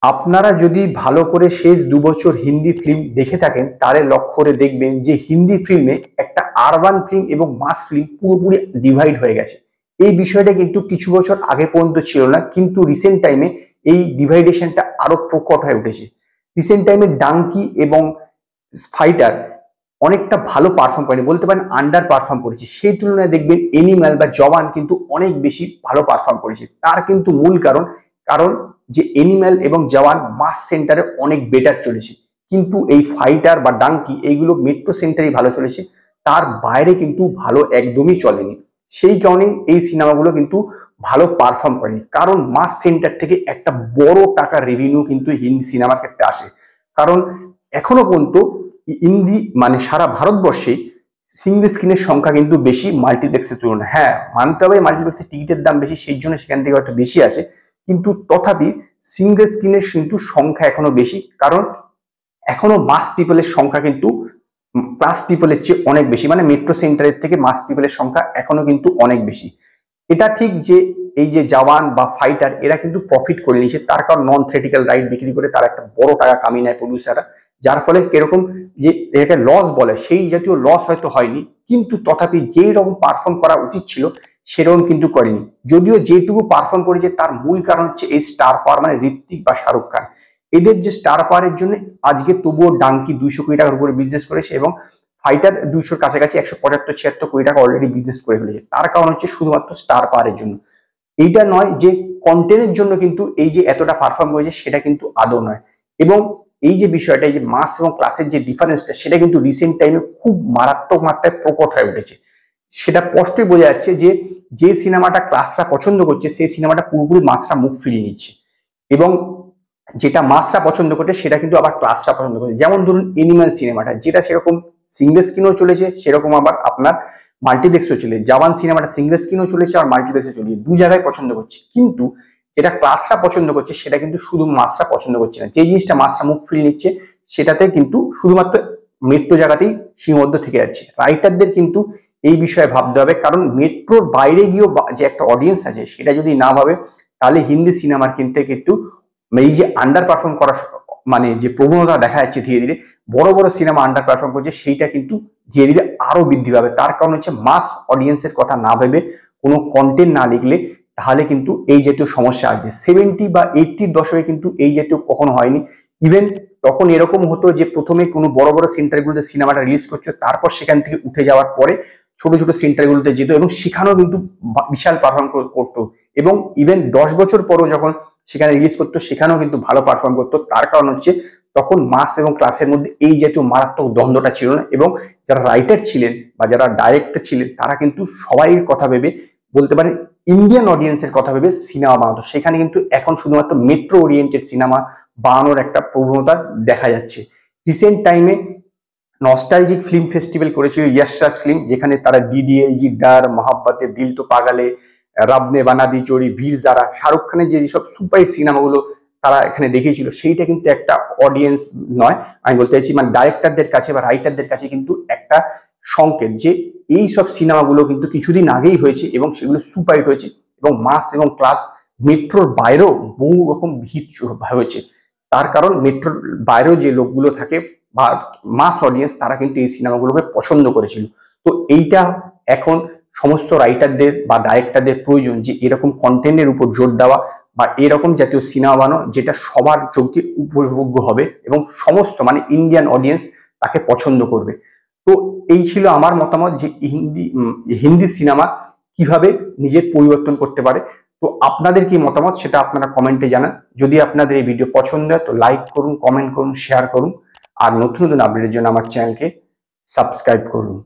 আপনারা যদি ভালো করে শেষ 2 বছর হিন্দি ফিল্ম দেখে থাকেন তাহলে লক্ষ্য করে দেখবেন যে হিন্দি ফিল্মে একটা আরবান ফিল্ম এবং মাস ফিল্ম পুরোপুরি ডিভাইড হয়ে গেছে। এই বিষয়টা কিন্তু কিছু বছর আগে পর্যন্ত ছিল না, কিন্তু রিসেন্ট টাইমে এই ডিভাইডেশনটা আরো প্রকট হয়ে উঠেছে। রিসেন্ট টাইমে ডাঙ্কি এবং ফাইটার অনেকটা ভালো পারফর্ম করেনি, বলতে পারেন আন্ডার পারফর্ম করেছে। সেই তুলনায় দেখবেন এনিম্যাল বা জওয়ান কিন্তু অনেক বেশি ভালো পারফর্ম করেছে। তার কিন্তু মূল কারণ কারণ যে এনিম্যাল এবং জওয়ান মাস সেন্টারে অনেক বেটার চলেছে, কিন্তু এই ফাইটার বা ডাঙ্কি এইগুলো মেট্রো সেন্টারেই ভালো চলেছে, তার বাইরে কিন্তু ভালো একদমই চলেনি। সেই কারণে এই সিনেমাগুলো কিন্তু ভালো পারফর্ম করেনি, কারণ মাস সেন্টার থেকে একটা বড় টাকার রেভিনিউ কিন্তু হিন্দি সিনেমার ক্ষেত্রে আসে। কারণ এখনো পর্যন্ত হিন্দি মানে সারা ভারতবর্ষে সিঙ্গেল স্ক্রিনের সংখ্যা কিন্তু বেশি মাল্টিপ্লেক্সের তুলনায়। হ্যাঁ, মানতে হবে মাল্টিপ্লেক্সের টিকিটের দাম বেশি, সেই জন্য সেখান থেকে হয়তো বেশি আসে, কিন্তু তথাপি সিঙ্গেল স্ক্রিনের কিন্তু সংখ্যা এখনো বেশি, কারণ এখনো মাস পিপলের সংখ্যা কিন্তু ক্লাস পিপলের চেয়ে অনেক বেশি, মানে মেট্রো সেন্টারের থেকে মাস পিপলের সংখ্যা এখনো কিন্তু অনেক বেশি। এটা ঠিক যে এই যে জওয়ান বা ফাইটার এরা কিন্তু প্রফিট করে নিয়েছে, তার কারণ নন থিয়েটিক্যাল রাইট বিক্রি করে তারা একটা বড় টাকা কামিয়ে নেয় প্রডিউসাররা, যার ফলে কিরকম যে এটাকে লস বলে সেই জাতীয় লস হয়তো হয়নি, কিন্তু তথাপি যেই রকম পারফর্ম করা উচিত ছিল সেরকম কিন্তু করেনি। যদিও যেটুকু পারফর্ম করেছে তার মূল কারণ হচ্ছে এই স্টার পাওয়ার, মানে ঋত্বিক বা শাহরুখ খান, এদের যে স্টার পাওয়ারের জন্য আজকে তবুও ডাঙ্কি 200 কোটি টাকার উপরে বিজনেস করেছে এবং ফাইটার 200-র কাছাকাছি 175-76 কোটি টাকা অলরেডি বিজনেস করে ফেলেছে। তার কারণ হচ্ছে শুধুমাত্র স্টার পাওয়ারের জন্য। এইটা নয় যে কন্টেন্টের জন্য কিন্তু এই যে এতটা পারফর্ম করেছে সেটা কিন্তু আদৌ নয়। এবং এই যে বিষয়টা, এই যে মাস এবং ক্লাসের যে ডিফারেন্সটা, সেটা কিন্তু রিসেন্ট টাইমে খুব মারাত্মক মাত্রায় প্রকট হয়ে উঠেছে। সেটা স্পষ্টই বোঝা যাচ্ছে যে যে সিনেমাটা ক্লাসরা পছন্দ করছে সেই সিনেমাটা পুরোপুরি মাসরা মুখ ফিরিয়ে নিচ্ছে, এবং যেটা মাসরা পছন্দ করছে সেটা কিন্তু আবার ক্লাসরা পছন্দ করছে। যেমন ধরুন এনিম্যাল সিনেমাটা, যেটা সেরকম সিঙ্গেল স্ক্রিনও চলেছে, সেরকম আবার আপনার মাল্টিপ্লেক্সও চলে। জওয়ান সিনেমাটা সিঙ্গেল স্ক্রিনও চলেছে আর মাল্টিপ্লেক্সও চলে, দু জায়গায় পছন্দ করছে, কিন্তু যেটা ক্লাসরা পছন্দ করছে সেটা কিন্তু শুধু মাসরা পছন্দ করছে না। যে জিনিসটা মাসরা মুখ ফিরিয়ে নিচ্ছে সেটাতে কিন্তু শুধুমাত্র মেট্রো জায়গাতেই সীমাবদ্ধ থেকে যাচ্ছে। রাইটারদের কিন্তু এই বিষয়ে ভাবতে হবে, কারণ মেট্রোর বাইরে গিয়েও যে একটা অডিয়েন্স আছে সেটা যদি না ভাবে, তাহলে হিন্দি সিনেমার কিন্তু এই যে আন্ডার পারফর্ম করা, মানে যে প্রবণতা দেখা যাচ্ছে ধীরে ধীরে বড় বড় সিনেমা আন্ডার পারফর্ম করছে, সেইটা কিন্তু ধীরে ধীরে আরো বৃদ্ধি পাবে। তার কারণ হচ্ছে মাস অডিয়েন্সের কথা না ভেবে কোনো কন্টেন্ট না লিখলে তাহলে কিন্তু এই জাতীয় সমস্যা আসবে। 70 বা 80-র দশকে কিন্তু এই জাতীয় কখনো হয়নি। ইভেন তখন এরকম হতো যে প্রথমে কোনো বড় বড় সেন্টারগুলোতে সিনেমাটা রিলিজ করছে, তারপর সেখান থেকে উঠে যাওয়ার পরে ছোট ছোট সেন্টারগুলোতে যেত এবং সেখানেও কিন্তু বিশাল পারফর্ম করতো, এবং ইভেন 10 বছর পরও যখন সেখানে রিলিজ করতো সেখানেও কিন্তু ভালো পারফর্ম করতো। তার কারণ হচ্ছে তখন মাস এবং ক্লাসের মধ্যে এই জাতীয় মারাত্মক দ্বন্দ্বটা ছিল না, এবং যারা রাইটার ছিলেন বা যারা ডাইরেক্টর ছিলেন তারা কিন্তু সবাই কথা ভেবে, বলতে পারেন ইন্ডিয়ান অডিয়েন্সের কথা ভেবে সিনেমা বানাতো। সেখানে কিন্তু এখন শুধুমাত্র মেট্রো ওরিয়েন্টেড সিনেমা বানানোর একটা প্রবণতা দেখা যাচ্ছে। রিসেন্ট টাইমে নস্টালজিক ফিল্ম ফেস্টিভ্যাল করেছিল यश राज ফিল্ম, যেখানে তারা ডিডিএলজি, ডার, মোহাব্বতে, দিল তো পাগলে, রব নে বানা দি জোড়ি, বীর জারা, শাহরুখ খানের যে সব সুপারহিট সিনেমাগুলো তারা এখানে দেখিয়েছিল, সেইটা কিন্তু একটা অডিয়েন্স নয়, আমি বলতে চাইছি মানে ডাইরেক্টরদের কাছে বা রাইটারদের কাছে কিন্তু একটা সংকেত যে এই সব সিনেমাগুলো কিন্তু কিছুদিন আগেই হয়েছে এবং সেগুলো সুপারহিট হয়েছে, এবং মাস এবং ক্লাস মেট্রোর বাইরেও বহু রকম হিট হয়েছে। তার কারণ মেট্রোর বাইরেও যে লোকগুলো থাকে বা মাস অডিয়েন্স, তারা কিন্তু এই সিনেমাগুলোকে পছন্দ করেছিল। তো এইটা এখন সমস্ত রাইটারদের বা ডাইরেক্টরদের প্রয়োজন যে এরকম কন্টেন্টের উপর জোর দেওয়া বা এরকম জাতীয় সিনেমা বানানো যেটা সবার চোখে উপভোগ্য হবে এবং সমস্ত মানে ইন্ডিয়ান অডিয়েন্স তাকে পছন্দ করবে। তো এই ছিল আমার মতামত যে হিন্দি সিনেমা কিভাবে নিজের পরিবর্তন করতে পারে। তো আপনাদের কি মতামত সেটা আপনারা কমেন্টে জানান। যদি আপনাদের এই ভিডিও পছন্দ হয় তো লাইক করুন, কমেন্ট করুন, শেয়ার করুন, আর নতুন নতুন আপডেটের জন্য আমার চ্যানেলকে সাবস্ক্রাইব করুন।